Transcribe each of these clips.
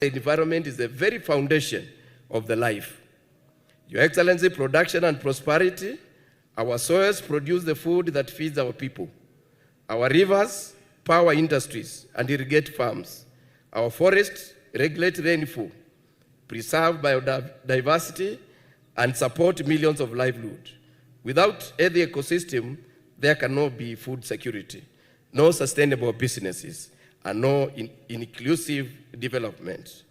The environment is the very foundation of the life. Your Excellency, production and prosperity, our soils produce the food that feeds our people. Our rivers power industries and irrigate farms. Our forests regulate rainfall, preserve biodiversity, and support millions of livelihoods. Without the ecosystem, there cannot be food security, no sustainable businesses, and no inclusive development.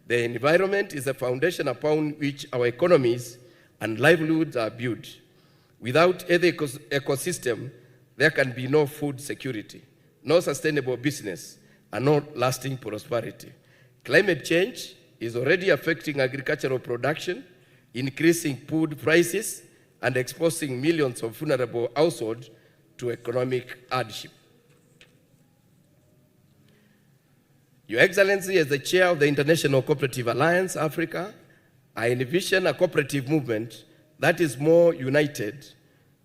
The environment is the foundation upon which our economies and livelihoods are built. Without the ecosystem, there can be no food security, no sustainable business, and no lasting prosperity. Climate change is already affecting agricultural production, increasing food prices, and exposing millions of vulnerable households to economic hardship. Your Excellency, as the chair of the International Cooperative Alliance Africa, I envision a cooperative movement that is more united,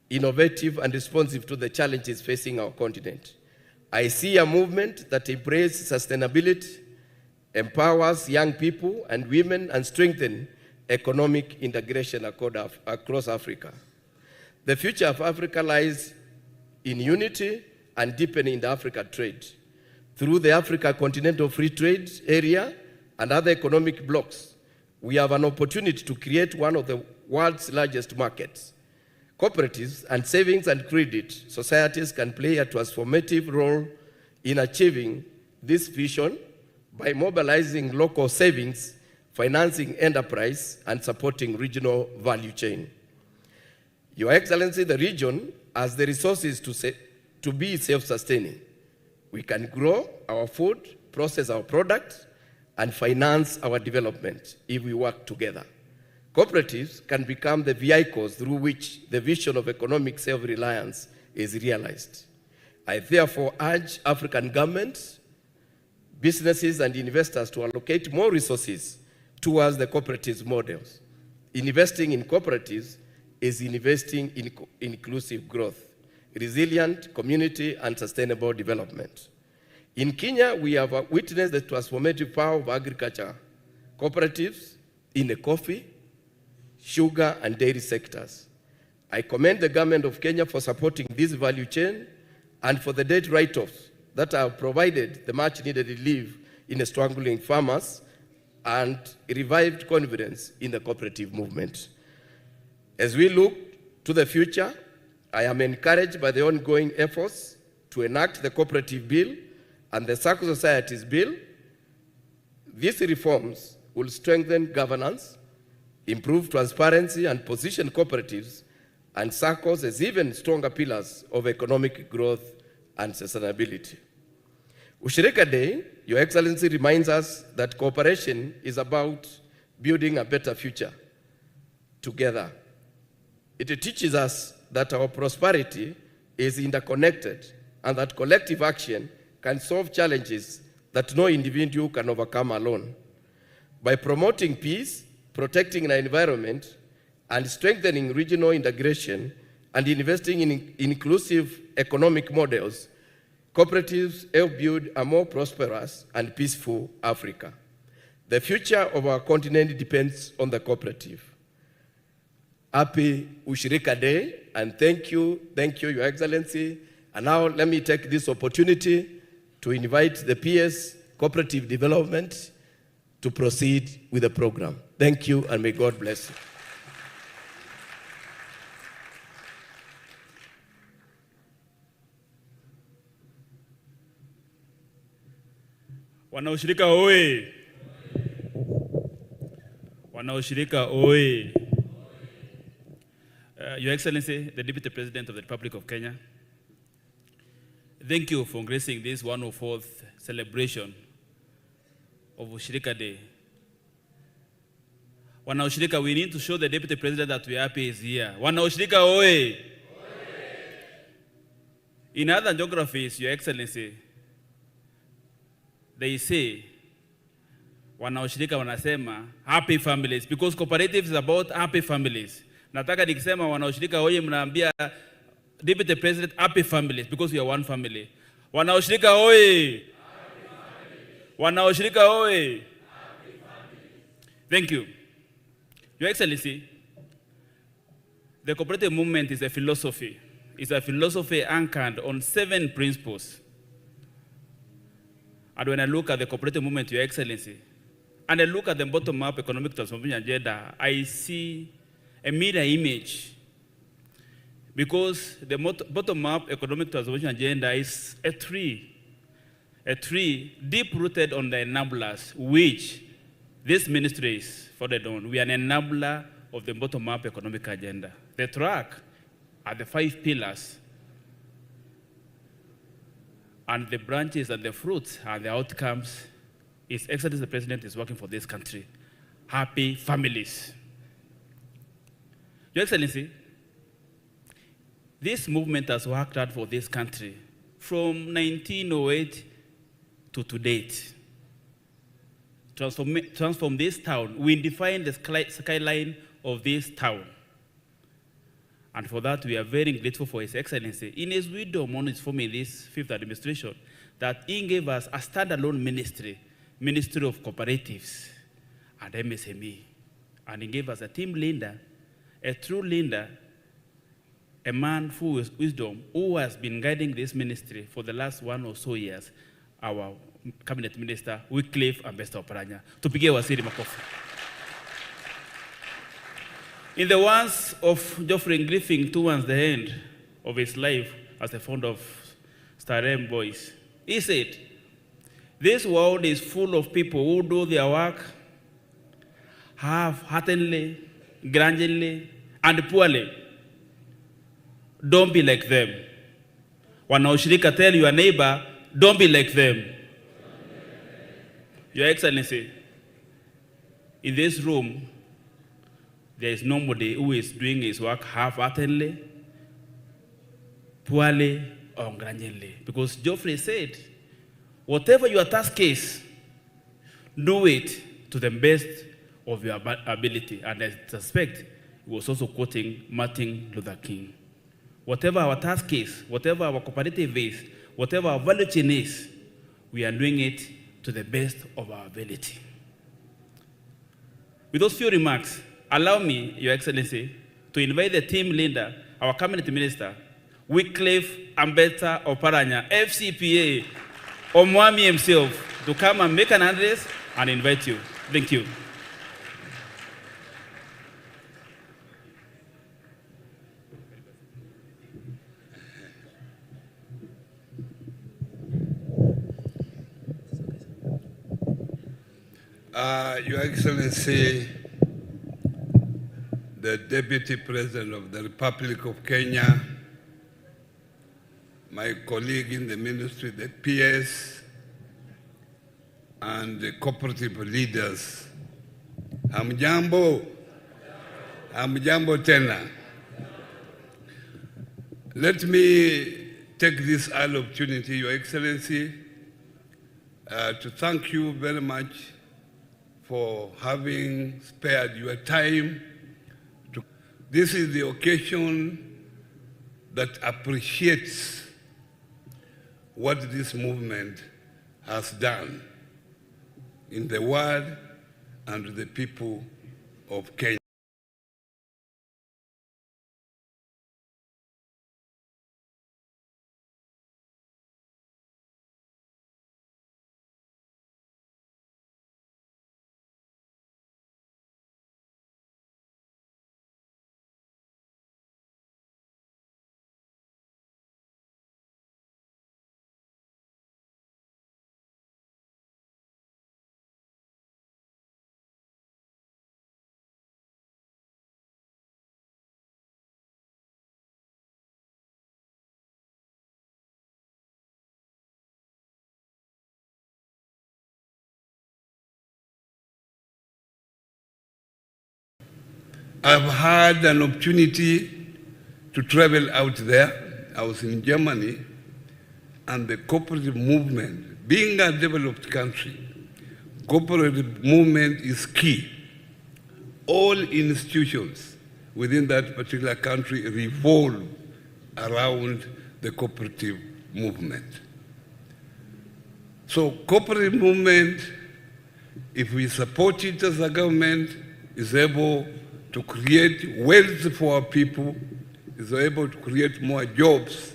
innovative, and responsive to the challenges facing our continent. I see a movement that embraces sustainability, empowers young people and women, and strengthens economic integration across Africa. The future of Africa lies in unity and deepening the Africa trade. Through the Africa Continental Free Trade Area and other economic blocs, we have an opportunity to create one of the world's largest markets. Cooperatives and savings and credit societies can play a transformative role in achieving this vision by mobilizing local savings, financing enterprise, and supporting regional value chain. Your Excellency, the region has the resources to be self-sustaining. We can grow our food, process our products, and finance our development if we work together. Cooperatives can become the vehicles through which the vision of economic self-reliance is realized. I therefore urge African governments, businesses, and investors to allocate more resources towards the cooperatives models. Investing in cooperatives is investing in inclusive growth, resilient community, and sustainable development. In Kenya, we have witnessed the transformative power of agriculture cooperatives in the coffee, sugar, and dairy sectors. I commend the government of Kenya for supporting this value chain and for the debt write-offs that have provided the much-needed relief in struggling farmers and revived confidence in the cooperative movement. As we look to the future, I am encouraged by the ongoing efforts to enact the Cooperative Bill and the Circle Societies Bill. These reforms will strengthen governance, improve transparency, and position cooperatives and circles as even stronger pillars of economic growth and sustainability. Ushirika Day, Your Excellency, reminds us that cooperation is about building a better future together. It teaches us that our prosperity is interconnected and that collective action can solve challenges that no individual can overcome alone. By promoting peace, protecting the environment, and strengthening regional integration and investing in inclusive economic models, cooperatives help build a more prosperous and peaceful Africa. The future of our continent depends on the cooperative. Happy Ushirika Day, and thank you, Your Excellency. And now let me take this opportunity to invite the PS Cooperative Development to proceed with the program. Thank you, and may God bless you. Wanaushirika oye! Wanaushirika oye! Your Excellency, the Deputy President of the Republic of Kenya, thank you for gracing this 104th celebration of Ushirika Day. Wanaushirika, we need to show the Deputy President that we are happy he's here. Wanaushirika oye! In other geographies, Your Excellency, they say, wanaushirika wanasema happy families, because cooperative is about happy families. Nataka nikisema wanaushirika oye, mnaambia Deputy President happy families, because we are one family. Wanaushirika oye! Wanaushirika oye! Thank you. Your Excellency, the cooperative movement is a philosophy. It's a philosophy anchored on 7 principles. And when I look at the cooperative movement, Your Excellency, and I look at the bottom-up economic transformation agenda, I see a mirror image. Because the bottom-up economic transformation agenda is a tree deep-rooted on the enablers, which this ministry is founded on. We are an enabler of the bottom-up economic agenda. The track are the 5 pillars, and the branches and the fruits are the outcomes. His Excellency the President is working for this country. Happy families. Your Excellency, this movement has worked hard for this country from 1908 to date. Transform this town. We define the skyline of this town. And for that, we are very grateful for His Excellency. In his wisdom on his forming this 5th administration, that he gave us a standalone ministry, Ministry of Cooperatives and MSME. And he gave us a team leader, a true leader, a man full of wisdom who has been guiding this ministry for the last 1 or so years, our cabinet minister, Wycliffe Ambassador Oparanya. Tupigie waziri makofi. In the words of Geoffrey Griffin towards the end of his life as the founder of Starem Boys, he said, "This world is full of people who do their work half-heartedly, grudgingly, and poorly. Don't be like them. Wanaoshirika, tell your neighbor, don't be like them." Your Excellency, in this room, there is nobody who is doing his work half-heartedly, poorly, or grudgingly. Because Geoffrey said, whatever your task is, do it to the best of your ability. And I suspect he was also quoting Martin Luther King. Whatever our task is, whatever our cooperative is, whatever our value chain is, we are doing it to the best of our ability. With those few remarks, allow me, Your Excellency, to invite the team leader, our cabinet minister, Wycliffe Ambassador Oparanya, FCPA, Omwami himself, to come and make an address and invite you. Thank you. Your Excellency, the Deputy President of the Republic of Kenya, my colleague in the ministry, the PS, and the cooperative leaders, hamjambo, hamjambo tena. Let me take this opportunity, Your Excellency, to thank you very much for having spared your time. This is the occasion that appreciates what this movement has done in the world and the people of Kenya. I've had an opportunity to travel out there. I was in Germany, and the cooperative movement, being a developed country, cooperative movement is key. All institutions within that particular country revolve around the cooperative movement. So cooperative movement if we support it as a government, is able to create wealth for our people, is able to create more jobs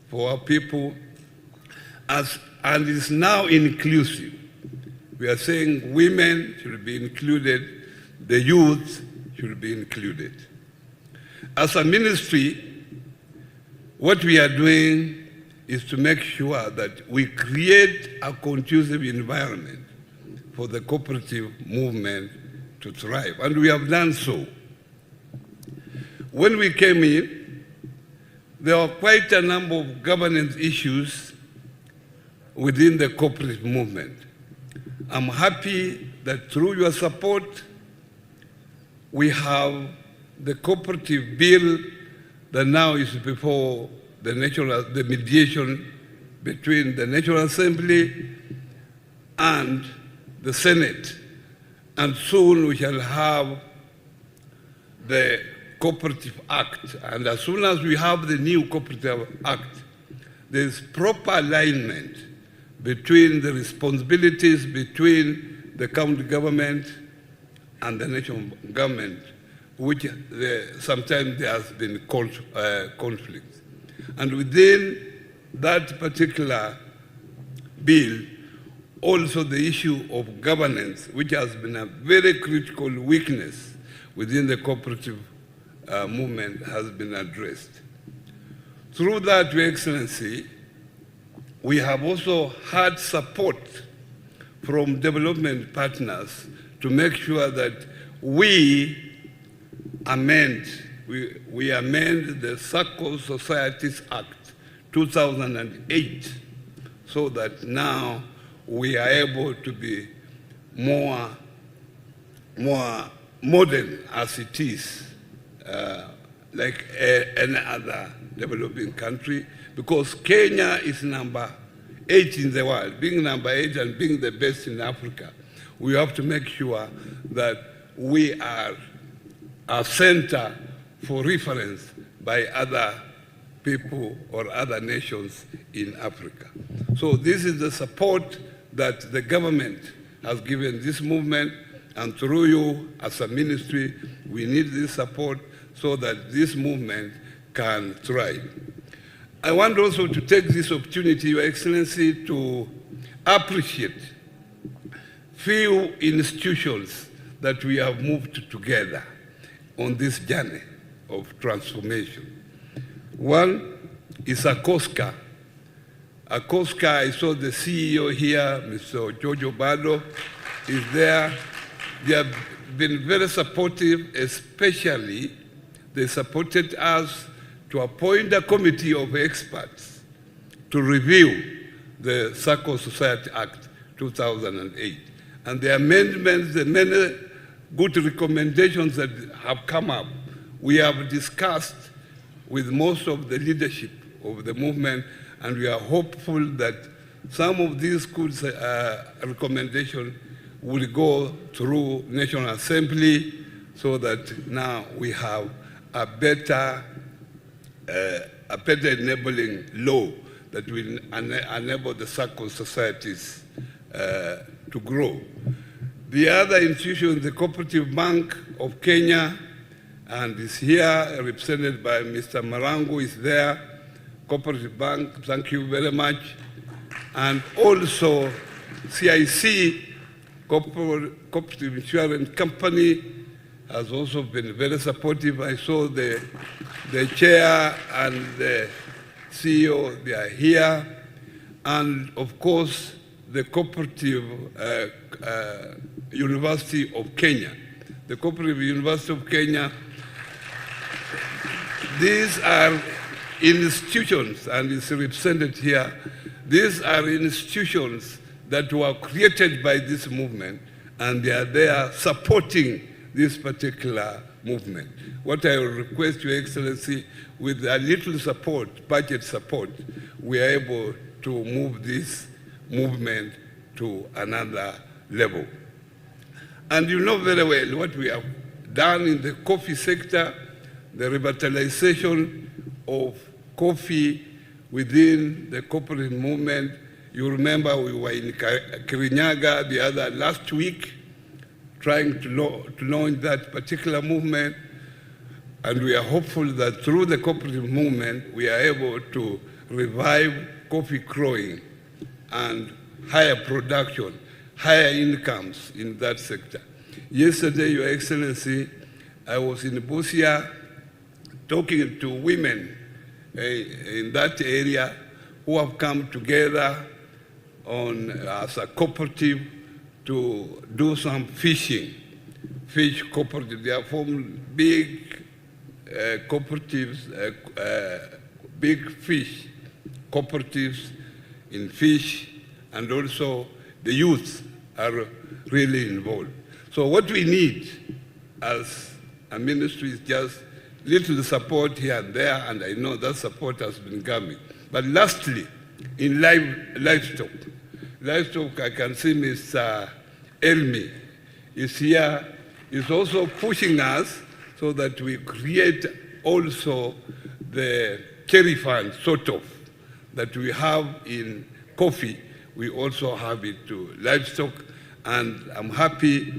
for our people, and is now inclusive. We are saying women should be included, the youth should be included. As a ministry, what we are doing is to make sure that we create a conducive environment for the cooperative movement to thrive, and we have done so. When we came in, there were quite a number of governance issues within the cooperative movement. I'm happy that through your support, we have the cooperative bill that now is before the mediation between the National Assembly and the Senate. And soon we shall have the Cooperative Act. And as soon as we have the new Cooperative Act, there's proper alignment between the responsibilities between the county government and the national government, which sometimes there has been conflict. And within that particular bill, also the issue of governance, which has been a very critical weakness within the cooperative movement, has been addressed. Through that, Your Excellency, we have also had support from development partners to make sure that we amend the Circle Societies Act 2008 so that now we are able to be more modern as it is, like any other developing country, because Kenya is number 8 in the world. Being number 8 and being the best in Africa, we have to make sure that we are a center for reference by other people or other nations in Africa. So this is the support that the government has given this movement, and through you as a ministry, we need this support so that this movement can thrive. I want also to take this opportunity, Your Excellency, to appreciate few institutions that we have moved together on this journey of transformation. One is ACOSCA. ACOSCA, I saw the CEO here, Mr. Jojo Bado, is there. They have been very supportive, especially they supported us to appoint a committee of experts to review the Circle Society Act 2008. And the amendments, the many good recommendations that have come up, we have discussed with most of the leadership of the movement, and we are hopeful that some of these good recommendations will go through National Assembly so that now we have a better enabling law that will enable the circle societies to grow. The other institution, the Cooperative Bank of Kenya, and is here represented by Mr. Marangu, is there. Cooperative Bank, thank you very much. And also CIC, Cooperative Insurance Company, has also been very supportive. I saw the chair and the CEO, they are here. And of course, the Cooperative University of Kenya. The Cooperative University of Kenya, these are institutions, and it's represented here. These are institutions that were created by this movement, and they are there supporting this particular movement. What I will request, Your Excellency, with a little support, budget support, we are able to move this movement to another level. And you know very well what we have done in the coffee sector, the revitalization of coffee within the cooperative movement. You remember we were in Kirinyaga last week, trying to launch that particular movement, and we are hopeful that through the cooperative movement, we are able to revive coffee growing and higher production, higher incomes in that sector. Yesterday, Your Excellency, I was in Busia talking to women in that area who have come together as a cooperative to do some fish cooperative. They have formed big cooperatives, big fish cooperatives in fish, and also the youth are really involved. So what we need as a ministry is just little support here and there, and I know that support has been coming. But lastly, in livestock, I can see Mr. Elmi is here, is also pushing us so that we create also the cherry fund, sort of, that we have in coffee, we also have it to livestock, and I'm happy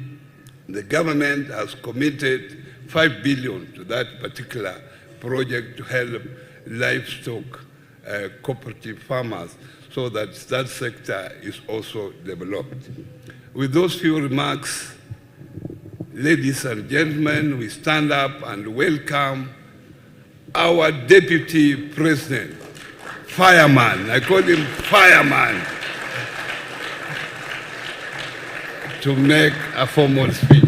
the government has committed 5 billion to that particular project to help livestock cooperative farmers so that that sector is also developed. With those few remarks, ladies and gentlemen, we stand up and welcome our Deputy President, Fireman, I call him Fireman, to make a formal speech.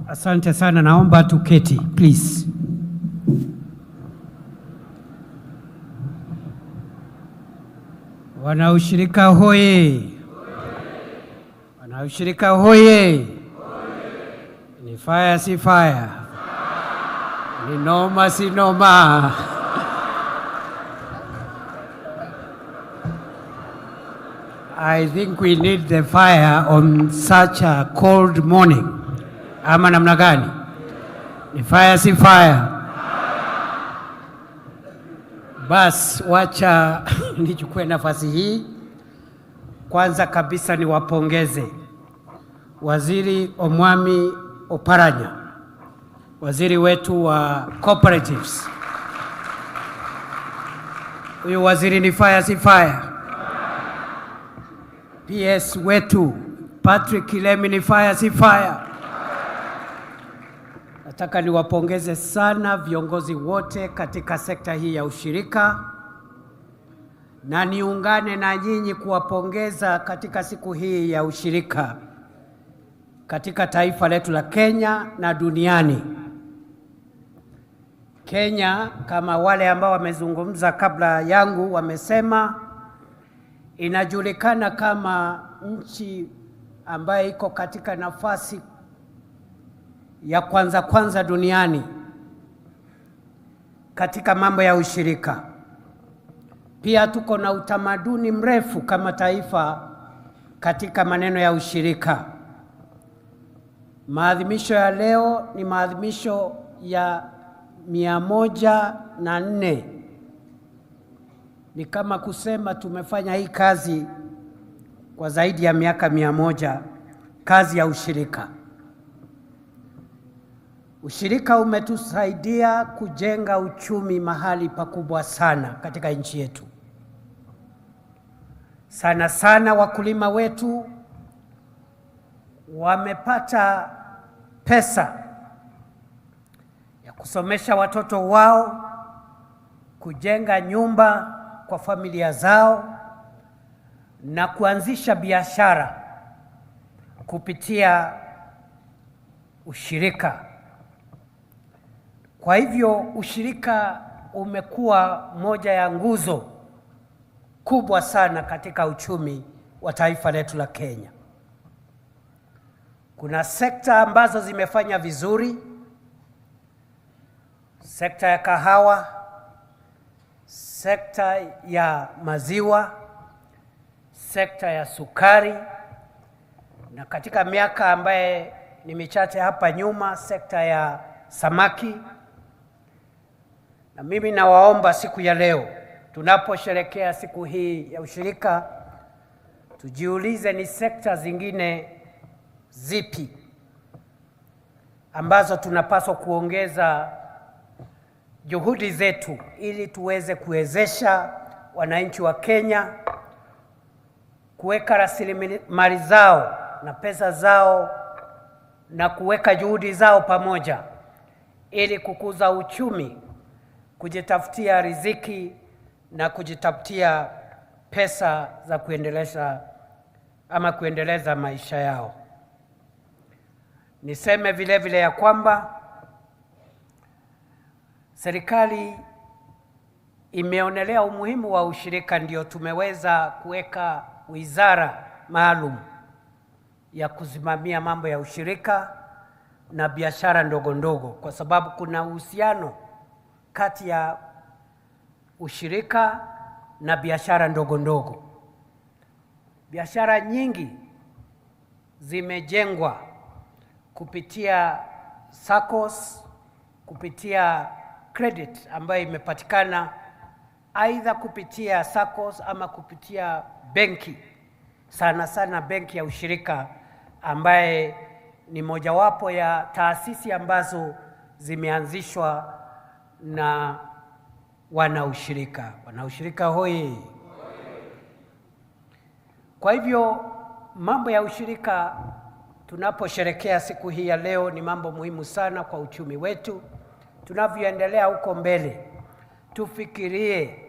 Asante sana, naomba tuketi, please. Wanaushirika hoye! Wanaushirika hoye! Ni fire si fire. Ni noma si noma. I think we need the fire on such a cold morning. Ama namna gani? Ni fire si fire. Bas, wacha nichukue nafasi hii. Kwanza kabisa niwapongeze Waziri Omwami Oparanya, waziri wetu wa cooperatives. Huyu waziri ni fire si fire. PS wetu Patrick Kilemi ni fire si fire. Nataka niwapongeze sana viongozi wote katika sekta hii ya ushirika, na niungane na nyinyi kuwapongeza katika siku hii ya ushirika katika taifa letu la Kenya na duniani. Kenya, kama wale ambao wamezungumza kabla yangu wamesema, inajulikana kama nchi ambayo iko katika nafasi ya kwanza duniani katika mambo ya ushirika. Pia tuko na utamaduni mrefu kama taifa katika maneno ya ushirika. Maadhimisho ya leo ni maadhimisho ya 104. Ni kama kusema tumefanya hii kazi kwa zaidi ya miaka 100, kazi ya ushirika. Ushirika umetusaidia kujenga uchumi mahali pakubwa sana katika nchi yetu. Sana sana wakulima wetu wamepata pesa ya kusomesha watoto wao, kujenga nyumba kwa familia zao na kuanzisha biashara kupitia ushirika. Kwa hivyo ushirika umekuwa moja ya nguzo kubwa sana katika uchumi wa taifa letu la Kenya. Kuna sekta ambazo zimefanya vizuri: sekta ya kahawa, sekta ya maziwa, sekta ya sukari, Na katika miaka ambaye ni michache hapa nyuma, sekta ya samaki, na mimi nawaomba siku ya leo tunaposherehekea siku hii ya ushirika, tujiulize ni sekta zingine zipi ambazo tunapaswa kuongeza juhudi zetu ili tuweze kuwezesha wananchi wa Kenya kuweka rasilimali zao na pesa zao na kuweka juhudi zao pamoja ili kukuza uchumi, kujitafutia riziki na kujitafutia pesa za kuendeleza maisha yao. Niseme vile vile ya kwamba serikali imeonelea umuhimu wa ushirika, ndio tumeweza kuweka wizara maalum ya kusimamia mambo ya ushirika na biashara ndogo ndogo, kwa sababu kuna uhusiano kati ya ushirika na biashara ndogo ndogo. Biashara nyingi zimejengwa kupitia SACCOS, kupitia credit ambayo imepatikana aidha kupitia SACCOS ama kupitia benki, sana sana benki ya ushirika ambaye ni mojawapo ya taasisi ambazo zimeanzishwa na wanaushirika. Wanaushirika hoi! Kwa hivyo mambo ya ushirika tunaposherehekea siku hii ya leo ni mambo muhimu sana kwa uchumi wetu. Tunavyoendelea huko mbele, tufikirie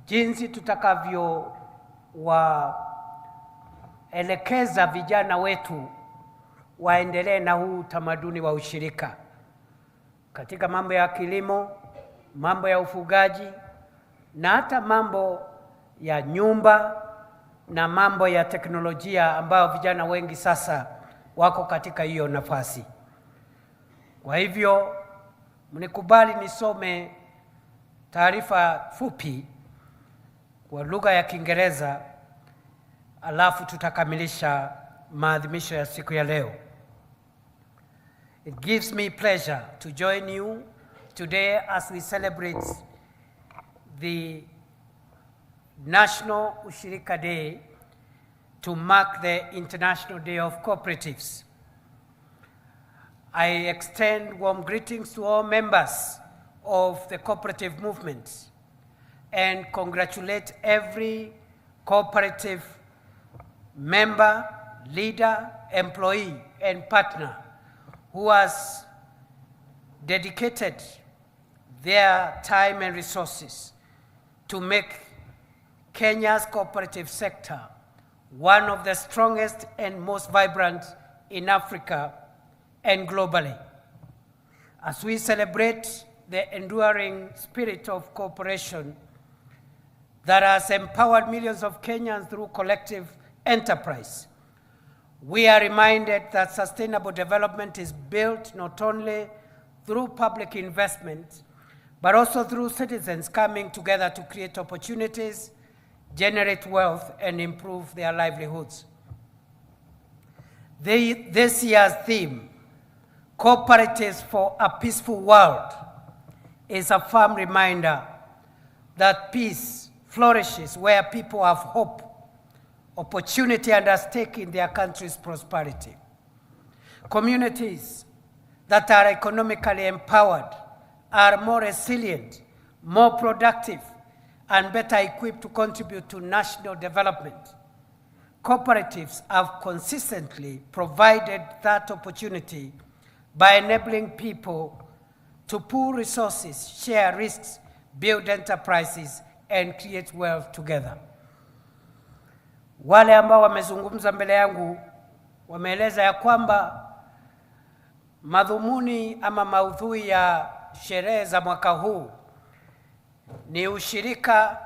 jinsi tutakavyowaelekeza vijana wetu waendelee na huu utamaduni wa ushirika katika mambo ya kilimo, mambo ya ufugaji na hata mambo ya nyumba na mambo ya teknolojia ambayo vijana wengi sasa wako katika hiyo nafasi. Kwa hivyo mnikubali nisome taarifa fupi kwa lugha ya Kiingereza, alafu tutakamilisha maadhimisho ya siku ya leo. It gives me pleasure to join you today as we celebrate the National Ushirika Day to mark the International Day of Cooperatives. I extend warm greetings to all members of the cooperative movement and congratulate every cooperative member, leader, employee, and partner who has dedicated their time and resources to make Kenya's cooperative sector one of the strongest and most vibrant in Africa and globally. As we celebrate the enduring spirit of cooperation that has empowered millions of Kenyans through collective enterprise, we are reminded that sustainable development is built not only through public investment, but also through citizens coming together to create opportunities, generate wealth, and improve their livelihoods. This year's theme, Cooperatives for a Peaceful World, is a firm reminder that peace flourishes where people have hope, opportunity, and a stake in their country's prosperity. Communities that are economically empowered are more resilient, more productive, and better equipped to contribute to national development. Cooperatives have consistently provided that opportunity by enabling people to pool resources, share risks, build enterprises, and create wealth together. Wale ambao wamezungumza mbele yangu wameeleza ya kwamba madhumuni ama maudhui ya sherehe za mwaka huu ni ushirika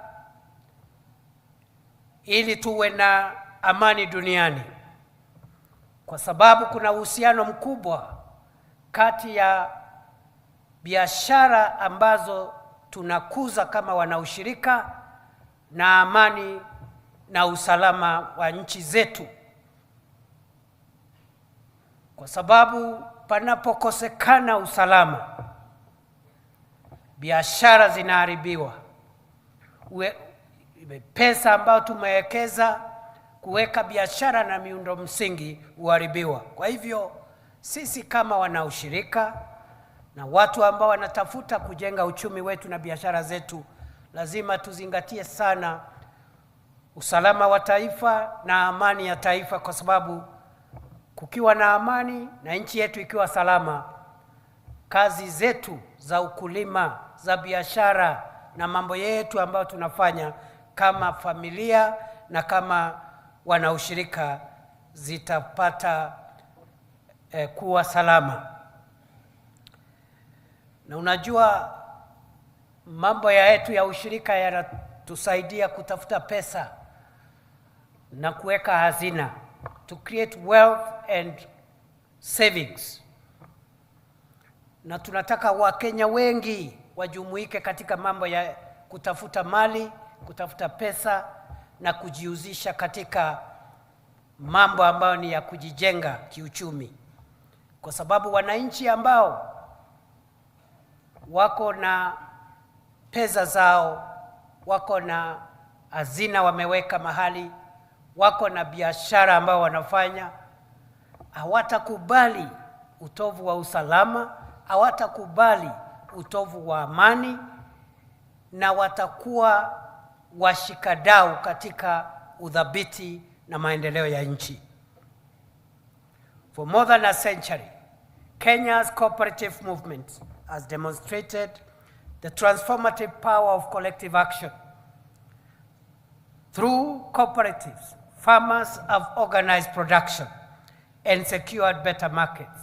ili tuwe na amani duniani, kwa sababu kuna uhusiano mkubwa kati ya biashara ambazo tunakuza kama wanaushirika na amani na usalama wa nchi zetu. kwa sababu panapokosekana usalama, biashara zinaharibiwa. Pesa ambayo tumewekeza kuweka biashara na miundo msingi uharibiwa. Kwa hivyo sisi kama wanaushirika na watu ambao wanatafuta kujenga uchumi wetu na biashara zetu, lazima tuzingatie sana usalama wa taifa na amani ya taifa, kwa sababu kukiwa na amani na nchi yetu ikiwa salama, kazi zetu za ukulima, za biashara na mambo yetu ambayo tunafanya kama familia na kama wanaushirika zitapata kuwa salama. Na unajua mambo yetu ya ushirika yanatusaidia kutafuta pesa na kuweka hazina, to create wealth and savings. Na tunataka Wakenya wengi wajumuike katika mambo ya kutafuta mali, kutafuta pesa na kujihusisha katika mambo ambayo ni ya kujijenga kiuchumi, kwa sababu wananchi ambao wako na pesa zao, wako na hazina wameweka mahali, wako na biashara ambao wanafanya, hawatakubali utovu wa usalama, hawatakubali utovu wa amani, na watakuwa washikadau katika udhabiti na maendeleo ya nchi. For more than a century, Kenya's cooperative movement has demonstrated the transformative power of collective action. Through cooperatives, farmers have organized production and secured better markets.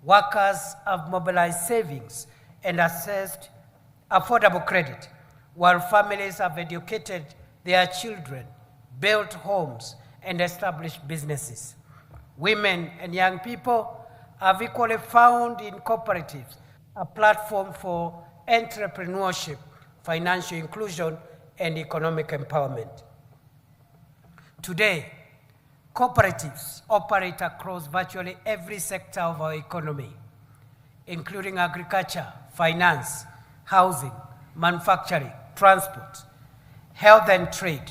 Workers have mobilized savings and accessed affordable credit, while families have educated their children, built homes, and established businesses. Women and young people have equally found in cooperatives a platform for entrepreneurship, financial inclusion, and economic empowerment. Today, cooperatives operate across virtually every sector of our economy, including agriculture, finance, housing, manufacturing, transport, health and trade.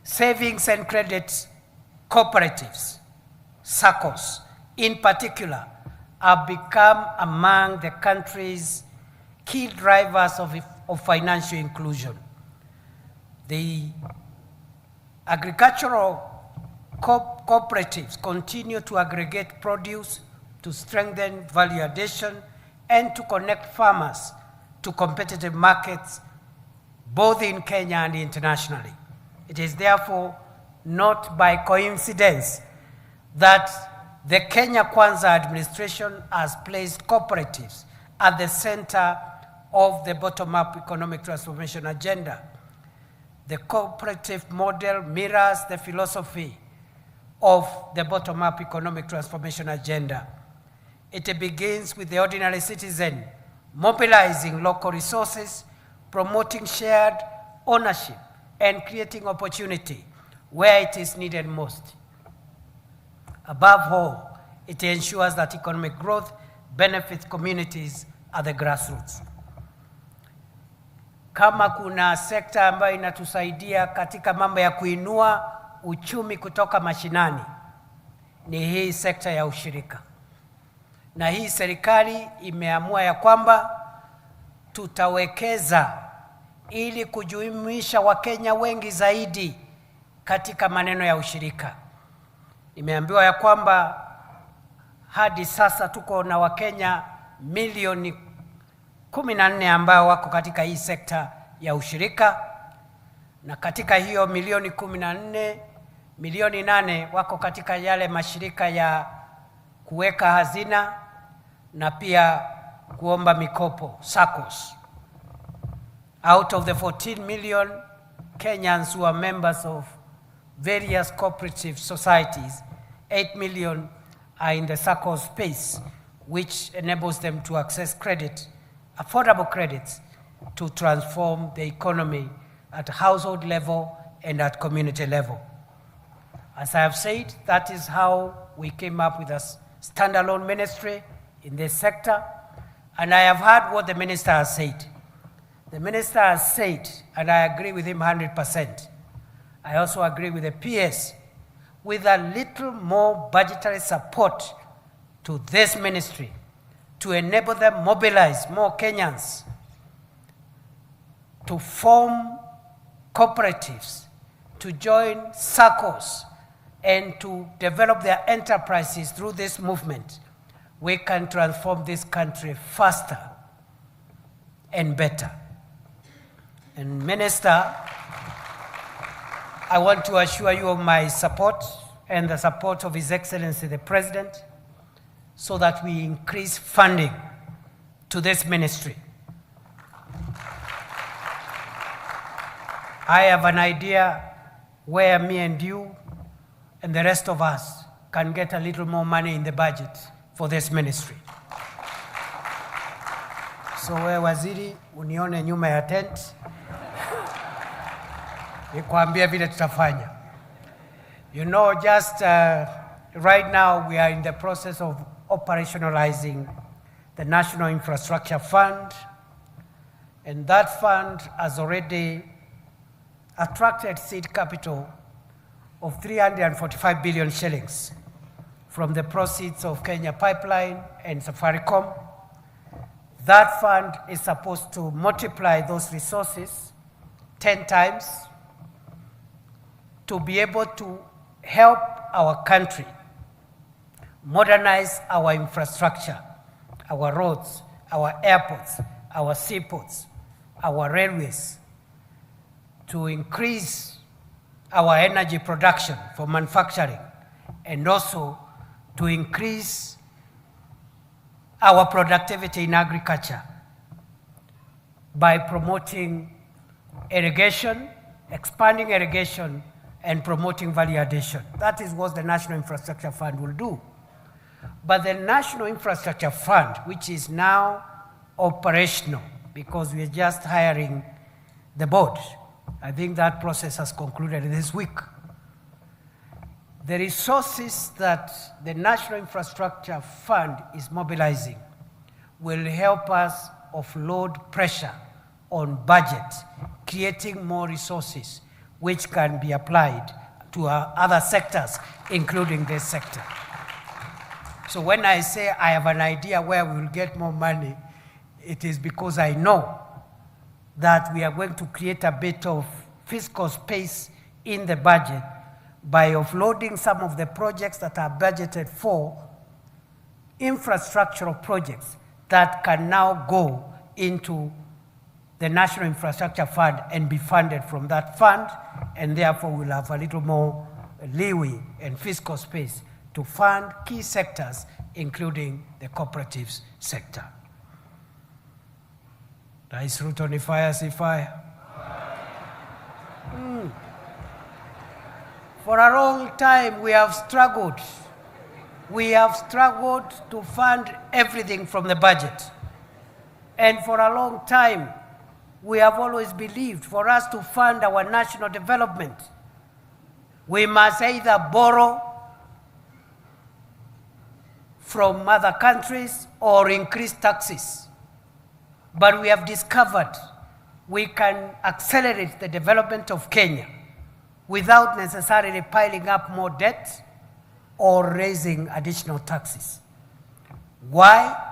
Savings and credit cooperatives, SACCOs in particular, have become among the country's key drivers of financial inclusion. The agricultural cooperatives continue to aggregate produce, to strengthen value addition, and to connect farmers to competitive markets, both in Kenya and internationally. It is therefore not by coincidence that the Kenya Kwanza administration has placed cooperatives at the center of the bottom-up economic transformation agenda. The cooperative model mirrors the philosophy of the bottom-up economic transformation agenda. It begins with the ordinary citizen mobilizing local resources, promoting shared ownership, and creating opportunity where it is needed most. Above all, it ensures that economic growth benefits communities at the grassroots. Kama kuna sekta ambayo inatusaidia katika mambo ya kuinua uchumi kutoka mashinani, ni hii sekta ya ushirika. Na hii serikali imeamua ya kwamba tutawekeza ili kujumuisha Wakenya wengi zaidi katika maneno ya ushirika. Nimeambiwa ya kwamba hadi sasa tuko na Wakenya milioni 14 ambao wako katika hii sekta ya ushirika, na katika hiyo milioni 14, milioni 8 wako katika yale mashirika ya kuweka hazina na pia kuomba mikopo, SACCOs. Out of the 14 million Kenyans who are members of various cooperative societies, 8 million are in the SACCO space, which enables them to access credit, affordable credits, to transform the economy at household level and at community level. As I have said, that is how we came up with standalone ministry in this sector, and I have heard what the minister has said. The minister has said, and I agree with him 100%. I also agree with the PS, with a little more budgetary support to this ministry to enable them mobilize more Kenyans to form cooperatives, to join circles, and to develop their enterprises through this movement, we can transform this country faster and better. And Minister, I want to assure you of my support and the support of His Excellency the President, so that we increase funding to this ministry. I have an idea where me and you and the rest of us can get a little more money in the budget for this ministry. So we waziri, unione nyuma ya tent, nikuambia vile tutafanya. You know, just right now we are in the process of operationalizing the National Infrastructure Fund, and that fund has already attracted seed capital of 345 billion shillings from the proceeds of Kenya Pipeline and Safaricom. That fund is supposed to multiply those resources 10 times to be able to help our country modernize our infrastructure, our roads, our airports, our seaports, our railways, to increase our energy production for manufacturing, and also to increase our productivity in agriculture by promoting irrigation, expanding irrigation, and promoting value addition. That is what the National Infrastructure Fund will do. But the National Infrastructure Fund, which is now operational because we are just hiring the board, I think that process has concluded this week. The resources that the National Infrastructure Fund is mobilizing will help us offload pressure on budget, creating more resources which can be applied to other sectors, including this sector. So when I say I have an idea where we will get more money, it is because I know that we are going to create a bit of fiscal space in the budget by offloading some of the projects that are budgeted for infrastructural projects that can now go into the National Infrastructure Fund and be funded from that fund, and therefore we'll have a little more leeway and fiscal space to fund key sectors, including the cooperatives sector. Rais Ruto ni fire, si fire. For a long time we have struggled. We have struggled to fund everything from the budget. And for a long time, we have always believed for us to fund our national development, we must either borrow from other countries or increase taxes. But we have discovered we can accelerate the development of Kenya without necessarily piling up more debt or raising additional taxes. Why?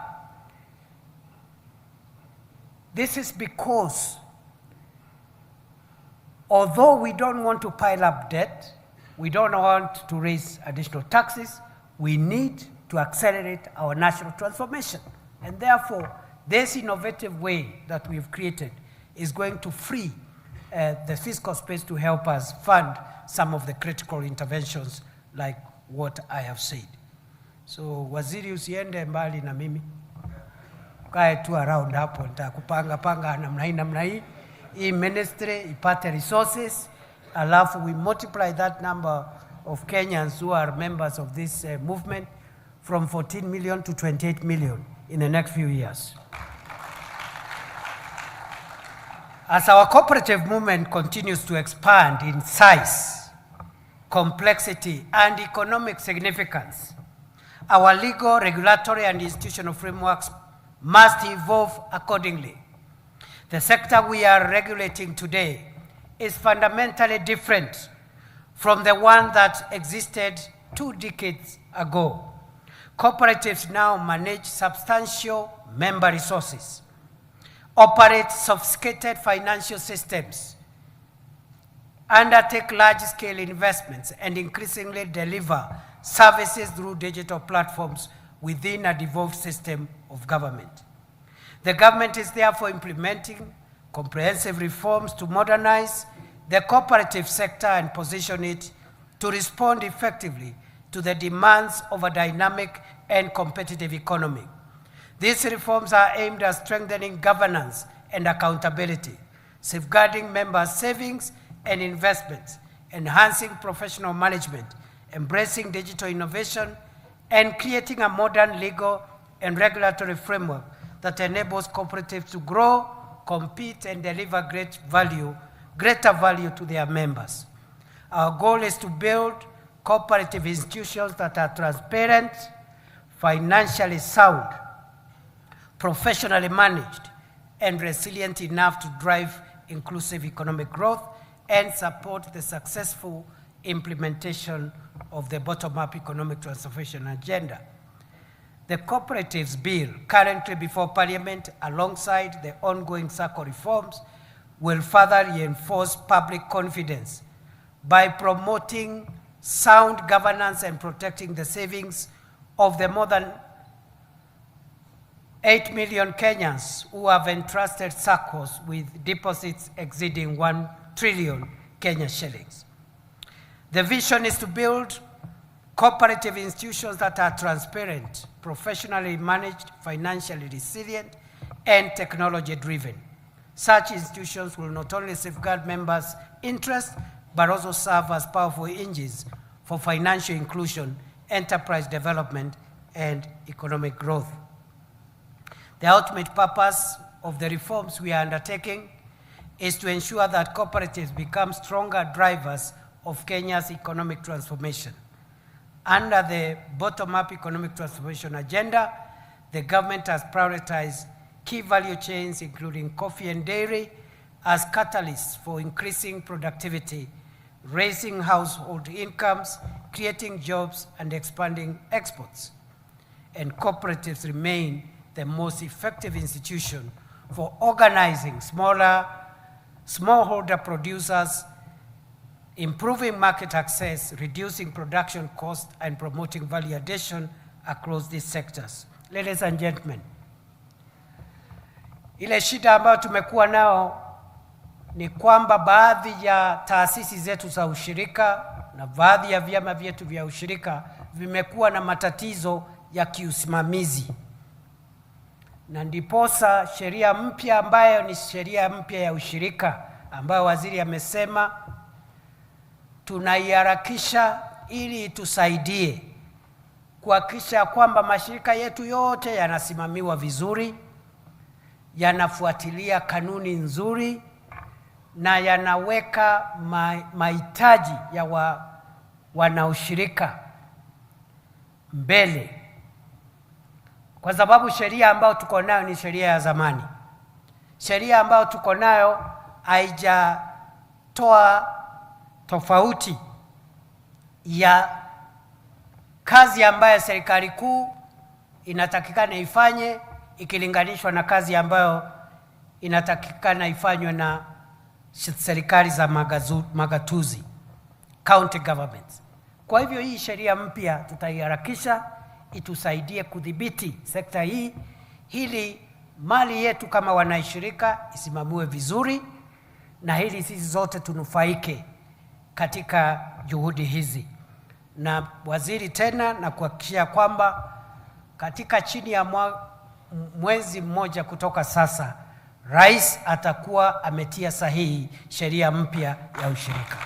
This is because although we don't want to pile up debt, we don't want to raise additional taxes, we need to accelerate our national transformation. And therefore, this innovative way that we've created is going to free the fiscal space to help us fund some of the critical interventions like what I have said. So waziri, usiende mbali na mimi, kae tu around hapo, nitakupanga panga namna hii. Hii ministry ipate resources, alafu we multiply that number of Kenyans who are members of this movement from 14 million to 28 million in the next few years. As our cooperative movement continues to expand in size, complexity, and economic significance, Our legal, regulatory, and institutional frameworks must evolve accordingly. The sector we are regulating today is fundamentally different from the one that existed 2 decades ago. Cooperatives now manage substantial member resources, operate sophisticated financial systems, undertake large-scale investments, and increasingly deliver services through digital platforms within a devolved system of government. The government is therefore implementing comprehensive reforms to modernize the cooperative sector and position it to respond effectively to the demands of a dynamic and competitive economy. These reforms are aimed at strengthening governance and accountability, safeguarding members' savings and investments, enhancing professional management, embracing digital innovation, and creating a modern legal and regulatory framework that enables cooperatives to grow, compete, and deliver greater value to their members. Our goal is to build cooperative institutions that are transparent, financially sound, professionally managed, and resilient enough to drive inclusive economic growth and support the successful implementation of the bottom-up economic transformation agenda. The Cooperatives Bill, currently before Parliament, alongside the ongoing SACCO reforms, will further reinforce public confidence by promoting sound governance and protecting the savings of the more than 8 million Kenyans who have entrusted SACCOs with deposits exceeding 1 trillion Kenya shillings. The vision is to build cooperative institutions that are transparent, professionally managed, financially resilient, and technology-driven. Such institutions will not only safeguard members' interests, but also serve as powerful engines for financial inclusion, enterprise development, and economic growth. The ultimate purpose of the reforms we are undertaking is to ensure that cooperatives become stronger drivers of Kenya's economic transformation. Under the bottom-up economic transformation agenda, the government has prioritized key value chains, including coffee and dairy, as catalysts for increasing productivity, raising household incomes, creating jobs, and expanding exports. And cooperatives remain the most effective institution for organizing smallholder producers, improving market access, reducing production costs, and promoting value addition across these sectors. Ladies and gentlemen, ile shida ambayo tumekuwa nao ni kwamba baadhi ya taasisi zetu za ushirika na baadhi ya vyama vyetu vya ushirika vimekuwa na matatizo ya kiusimamizi. Na ndiposa sheria mpya ambayo ni sheria mpya ya ushirika ambayo waziri amesema tunaiharakisha ili tusaidie kuhakikisha kwamba mashirika yetu yote yanasimamiwa vizuri, yanafuatilia kanuni nzuri na yanaweka mahitaji ya wanaushirika mbele. Kwa sababu sheria ambayo tuko nayo ni sheria ya zamani. Sheria ambayo tuko nayo haijatoa tofauti ya kazi ambayo serikali kuu inatakikana ifanye ikilinganishwa na kazi ambayo inatakikana ifanywe na serikali za magatuzi, county governments. Kwa hivyo hii sheria mpya tutaiharakisha itusaidie kudhibiti sekta hii ili mali yetu kama wanashirika isimamiwe vizuri na hili sisi zote tunufaike katika juhudi hizi. Na waziri tena na kuhakikishia kwamba katika chini ya mwezi mmoja kutoka sasa, Rais atakuwa ametia sahihi sheria mpya ya ushirika.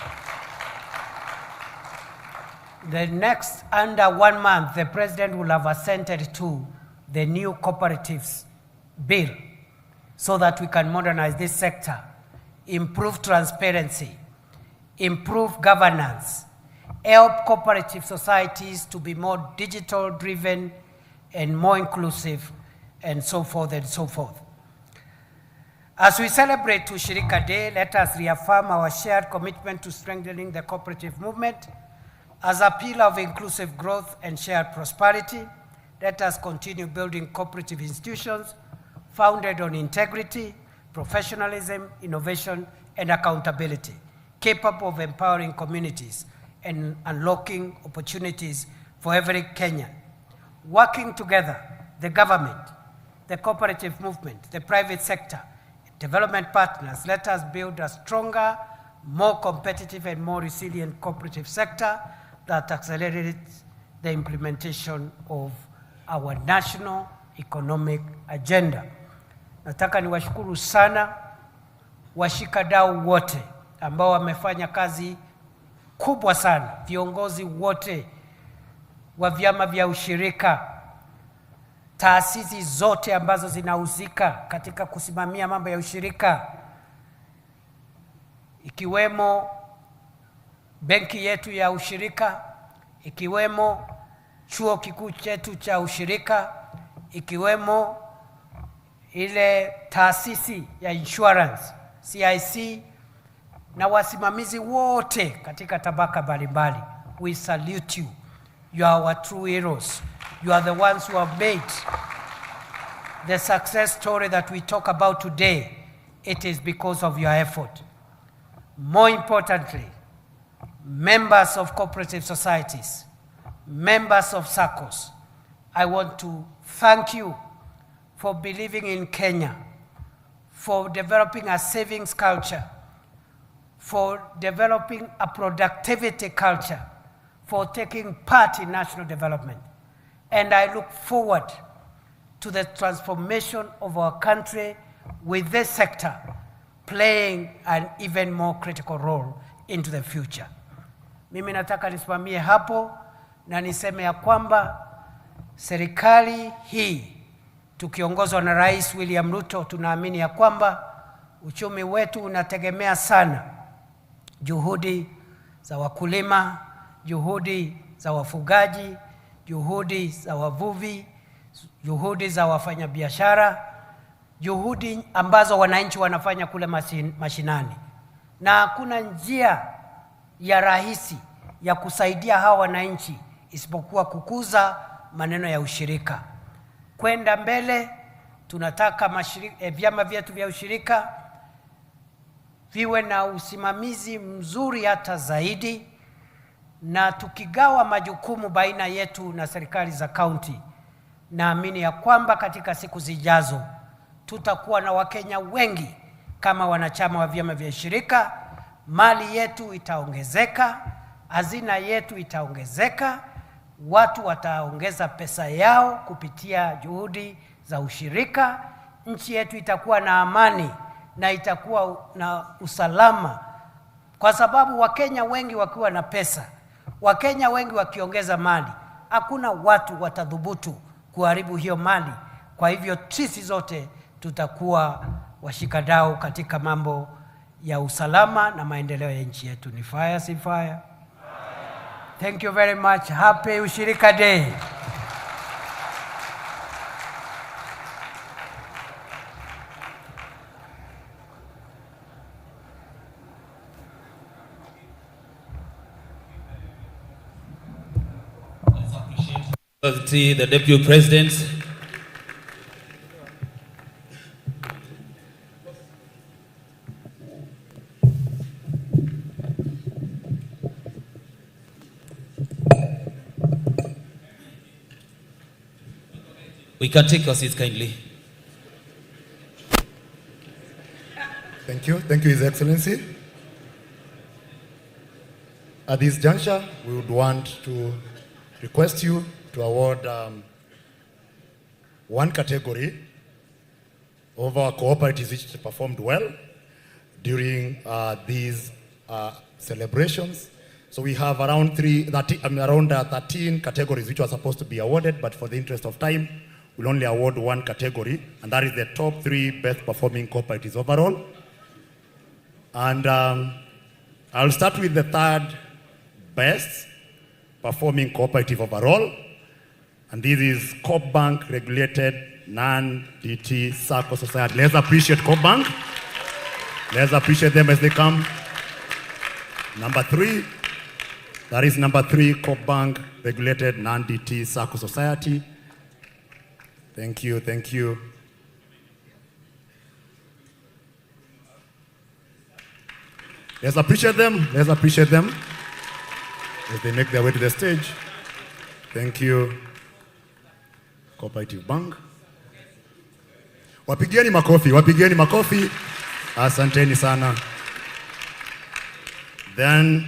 The next, under 1 month, the President will have assented to the new cooperatives bill so that we can modernize this sector, improve transparency, improve governance, help cooperative societies to be more digital driven and more inclusive, and so forth and so forth. As we celebrate Ushirika Day, let us reaffirm our shared commitment to strengthening the cooperative movement as a pillar of inclusive growth and shared prosperity. Let us continue building cooperative institutions founded on integrity, professionalism, innovation, and accountability, capable of empowering communities and unlocking opportunities for every Kenyan. Working together, the government, the cooperative movement, the private sector, development partners, let us build a stronger, more competitive and more resilient cooperative sector that accelerates the implementation of our national economic agenda. Nataka niwashukuru sana washikadau wote ambao wamefanya kazi kubwa sana, viongozi wote wa vyama vya ushirika, taasisi zote ambazo zinahusika katika kusimamia mambo ya ushirika, ikiwemo benki yetu ya ushirika, ikiwemo chuo kikuu chetu cha ushirika, ikiwemo ile taasisi ya insurance CIC, na wasimamizi wote katika tabaka mbalimbali. We salute you. You are our true heroes. You are the ones who have made the success story that we talk about today. It is because of your effort. More importantly, members of cooperative societies, members of SACCOs, I want to thank you for believing in Kenya, for developing a savings culture, for developing a productivity culture, for taking part in national development. And I look forward to the transformation of our country with this sector playing an even more critical role into the future. Mimi nataka nisimamie hapo na niseme ya kwamba serikali hii tukiongozwa na Rais William Ruto tunaamini ya kwamba uchumi wetu unategemea sana juhudi za wakulima, juhudi za wafugaji, juhudi za wavuvi, juhudi za wafanyabiashara, juhudi ambazo wananchi wanafanya kule mashinani. Na hakuna njia ya rahisi ya kusaidia hawa wananchi isipokuwa kukuza maneno ya ushirika. Kwenda mbele, tunataka vyama vyetu vya ushirika viwe na usimamizi mzuri hata zaidi, na tukigawa majukumu baina yetu na serikali za kaunti, naamini ya kwamba katika siku zijazo tutakuwa na Wakenya wengi kama wanachama wa vyama vya ushirika. Mali yetu itaongezeka, hazina yetu itaongezeka, watu wataongeza pesa yao kupitia juhudi za ushirika. Nchi yetu itakuwa na amani na itakuwa na usalama, kwa sababu Wakenya wengi wakiwa na pesa, Wakenya wengi wakiongeza mali, hakuna watu watadhubutu kuharibu hiyo mali. Kwa hivyo sisi zote tutakuwa washikadau katika mambo ya usalama na maendeleo ya nchi yetu. Ni fire, si fire? Thank you very much. Happy Ushirika Day. The Deputy President. We can take your seats kindly. Thank you, His Excellency. At this juncture, we would want to request you to award one category of our cooperatives which performed well during these celebrations. So we have around 13 categories which were supposed to be awarded, but for the interest of time, we'll only award one category, and that is the top 3 best performing cooperatives overall. And I'll start with the 3rd best performing cooperative overall. And this is Coop Bank regulated non-DT Sacco Society. Let's appreciate Coop Bank. Let's appreciate them as they come. Number 3, that is number 3, Coop Bank regulated non-DT Sacco Society. Thank you, thank you. Let's appreciate them. Let's appreciate them as they make their way to the stage. Thank you, Cooperative Bank. Wapigieni makofi, wapigieni makofi. Asanteni sana. Then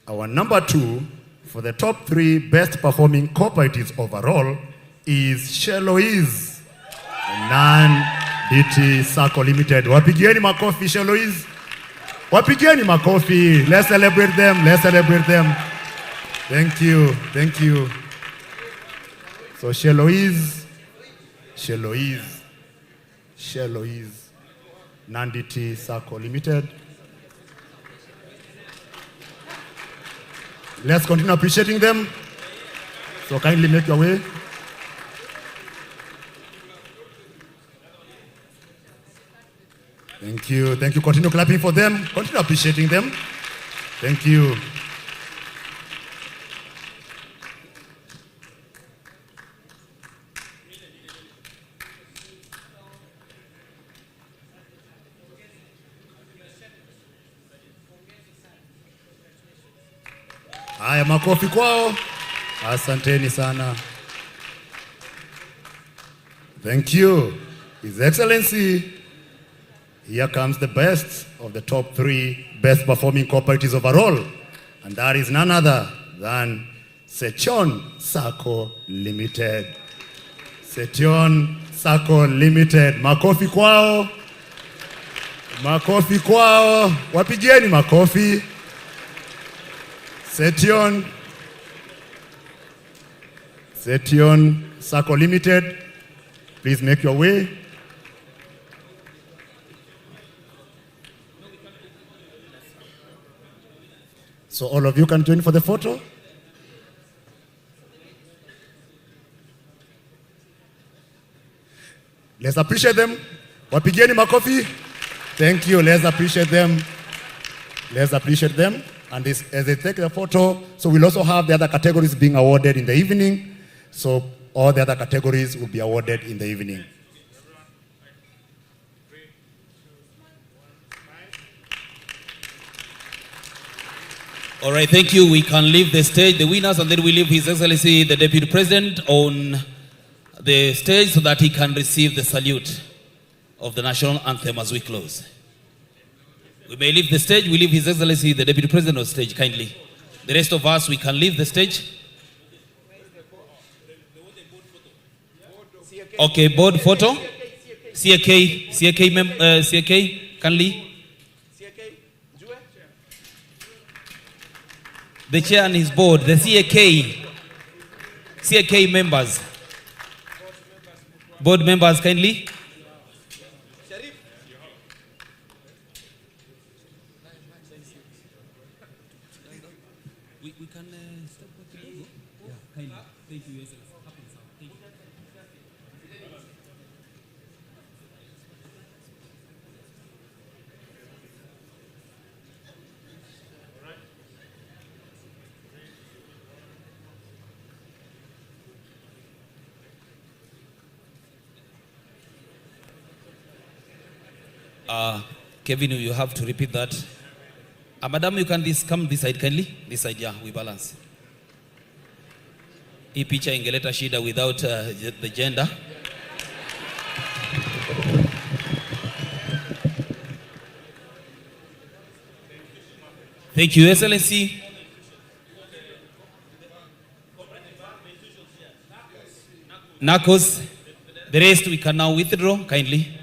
our number 2 for the top 3 best performing cooperatives overall is Sheloise Non-DT Sacco Limited. Wapigieni makofi, Sheloise. Wapigieni makofi. Let's celebrate them. Let's celebrate them. Thank you. Thank you. So Sheloise Non-DT Sacco Limited. Let's continue appreciating them. So kindly make your way. Thank you. Thank you. Continue clapping for them. Continue appreciating them. Thank you. Haya, makofi kwao. Asanteni sana. Thank you. His Excellency. Here comes the best of the top 3 best performing cooperatives overall. And that is none other than Sechon Sacco Limited. Sechon Sacco Limited. Makofi kwao. Makofi kwao. Wapigieni makofi. Sechon Sacco Limited. Please make your way. So all of you can join for the photo. Let's appreciate them. Wapigieni makofi. Thank you. Let's appreciate them. Let's appreciate them. And this, as they take the photo, so we'll also have the other categories being awarded in the evening. So all the other categories will be awarded in the evening. All right, thank you. We can leave the stage, the winners, and then we leave His Excellency the Deputy President on the stage so that he can receive the salute of the national anthem as we close. We may leave the stage. We leave His Excellency the Deputy President on stage, kindly. The rest of us, we can leave the stage. Okay, board photo. CAK, kindly. The chair and his board, the CAK members. Board members, kindly. We can step back a little. Yeah, kindly. Thank you, Excellency. Thank you. Kevin, you have to repeat that. Madam, you can come this side kindly. This side, yeah, we balance. Hii picha ingeleta shida without the gender. Thank you, Excellency. Nakos, the rest we can now withdraw kindly.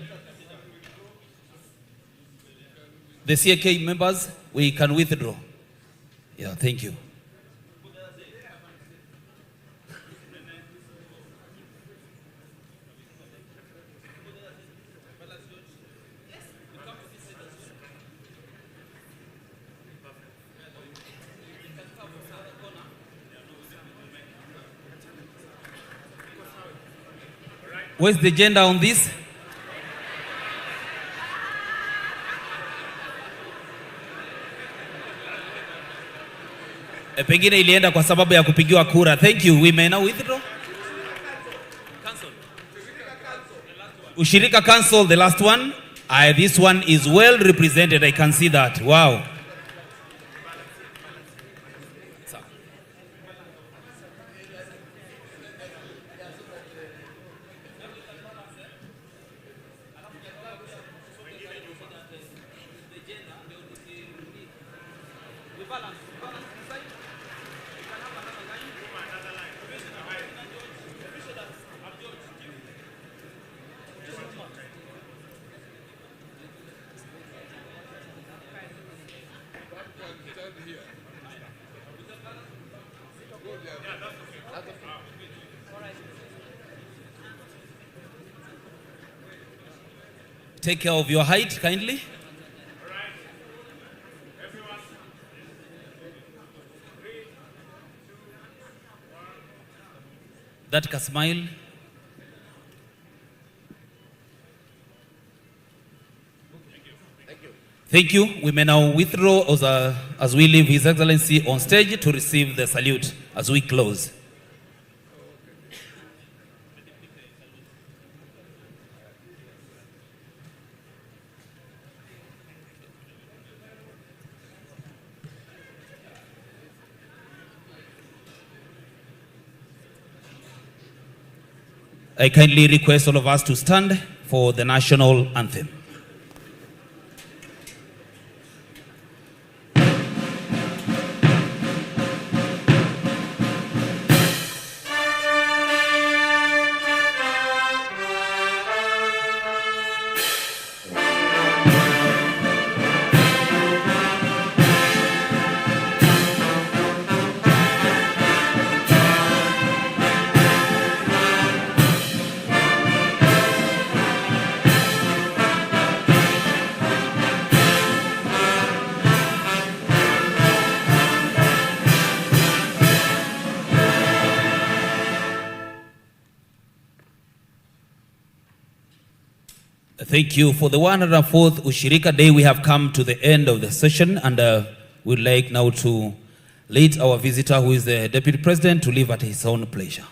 The CAK members, we can withdraw. Yeah, thank you. Where's the gender on this? Pengine ilienda kwa sababu ya kupigiwa kura. Thank you. We may now withdraw. Ushirika Council, the last one. This one is well represented. I can see that. Wow. Take care of your height, kindly. That can smile. Thank you. We may now withdraw as we leave His Excellency on stage to receive the salute as we close. I kindly request all of us to stand for the national anthem. Thank you. For the 104th Ushirika Day, we have come to the end of the session, and we'd like now to lead our visitor, who is the Deputy President, to leave at his own pleasure.